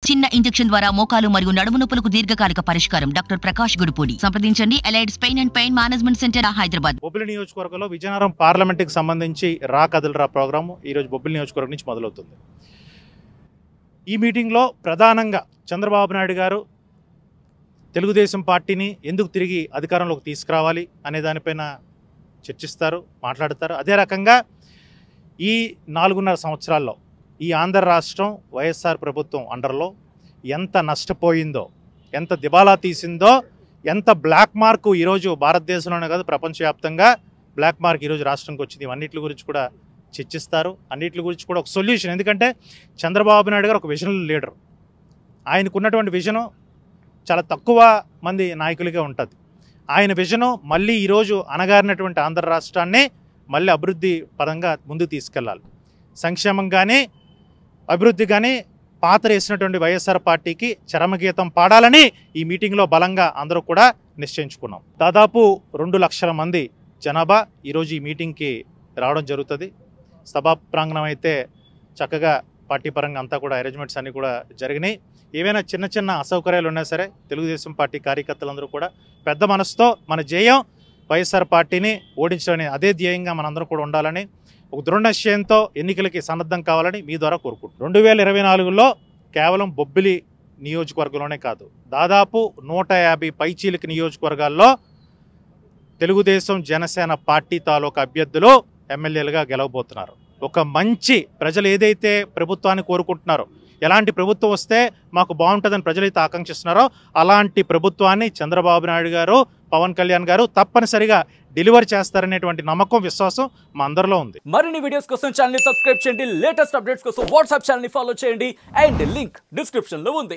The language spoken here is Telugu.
చిన్న ఇంజెక్షన్ ద్వారా మోకాలు మరియు నడుము నొప్పులకు దీర్ఘకాలిక పరిష్కారం. డాక్టర్ ప్రకాష్ గుడిపూడి. సంప్రదించండి. Allied's pain and pain management centre, Hyderabad. Bobbili నియోజకవర్గంలో విజయనగరం పార్లమెంట్కి సంబంధించి రా కదలరా ప్రోగ్రాము ఈరోజు బొబ్బిలి నియోజకవర్గం నుంచి మొదలవుతుంది. ఈ మీటింగ్లో ప్రధానంగా చంద్రబాబు నాయుడు గారు తెలుగుదేశం పార్టీని ఎందుకు తిరిగి అధికారంలోకి తీసుకురావాలి అనే దానిపైన చర్చిస్తారు, మాట్లాడతారు. అదే రకంగా ఈ 4.5 సంవత్సరాల్లో ఈ ఆంధ్ర రాష్ట్రం వైఎస్ఆర్ ప్రభుత్వం అండర్లో ఎంత నష్టపోయిందో, ఎంత దివాలా తీసిందో, ఎంత బ్లాక్ మార్కు ఈరోజు భారతదేశంలోనే కాదు ప్రపంచవ్యాప్తంగా బ్లాక్ మార్క్ ఈరోజు రాష్ట్రంకి వచ్చింది. ఇవన్నిటి గురించి కూడా చర్చిస్తారు. అన్నిటి గురించి కూడా ఒక సొల్యూషన్. ఎందుకంటే చంద్రబాబు నాయుడు గారు ఒక విజనల్ లీడర్. ఆయనకున్నటువంటి విజను చాలా తక్కువ మంది నాయకులుగా ఉంటుంది. ఆయన విజను మళ్ళీ ఈరోజు అణగారినటువంటి ఆంధ్ర రాష్ట్రాన్ని మళ్ళీ అభివృద్ధి పరంగా ముందుకు తీసుకెళ్ళాలి. సంక్షేమం కానీ అభివృద్ధి కానీ పాతరేసినటువంటి వైఎస్ఆర్ పార్టీకి చరమగీతం పాడాలని ఈ మీటింగ్లో బలంగా అందరూ కూడా నిశ్చయించుకున్నాం. దాదాపు 2 లక్షల మంది జనాభా ఈరోజు ఈ మీటింగ్కి రావడం జరుగుతుంది. సభా ప్రాంగణం అయితే చక్కగా పార్టీ పరంగా అంతా కూడా అరేంజ్మెంట్స్ అన్నీ కూడా జరిగినాయి. ఏవైనా చిన్న చిన్న అసౌకర్యాలు ఉన్నా సరే తెలుగుదేశం పార్టీ కార్యకర్తలందరూ కూడా పెద్ద మనసుతో మన జయం వైఎస్ఆర్ పార్టీని ఓడించాలని అదే ధ్యేయంగా మనందరం కూడా ఉండాలని, ఒక దృఢ నిశ్చయంతో ఎన్నికలకి సన్నద్ధం కావాలని మీ ద్వారా కోరుకుంటున్నాం. 2024లో కేవలం బొబ్బిలి నియోజకవర్గంలోనే కాదు, దాదాపు 150 పైచీలిక నియోజకవర్గాల్లో తెలుగుదేశం జనసేన పార్టీ తాలూకా అభ్యర్థులు ఎమ్మెల్యేలుగా గెలవబోతున్నారు. ఒక మంచి ప్రజలు ఏదైతే ప్రభుత్వాన్ని కోరుకుంటున్నారో, ఎలాంటి ప్రభుత్వం వస్తే మాకు బాగుంటుందని ప్రజలైతే ఆకాంక్షిస్తున్నారో అలాంటి ప్రభుత్వాన్ని చంద్రబాబు నాయుడు గారు, పవన్ కళ్యాణ్ గారు తప్పనిసరిగా డెలివర్ చేస్తారనేటువంటి నమ్మకం, విశ్వాసం మా అందరిలో ఉంది. మరిన్ని వీడియోస్ కోసం ఛానల్ ని సబ్స్క్రైబ్ చేయండి. లేటెస్ట్ అప్డేట్స్ కోసం వాట్సాప్ ఛానల్ ని ఫాలో చేయండి. అండ్ లింక్ డిస్క్రిప్షన్ లో ఉంది.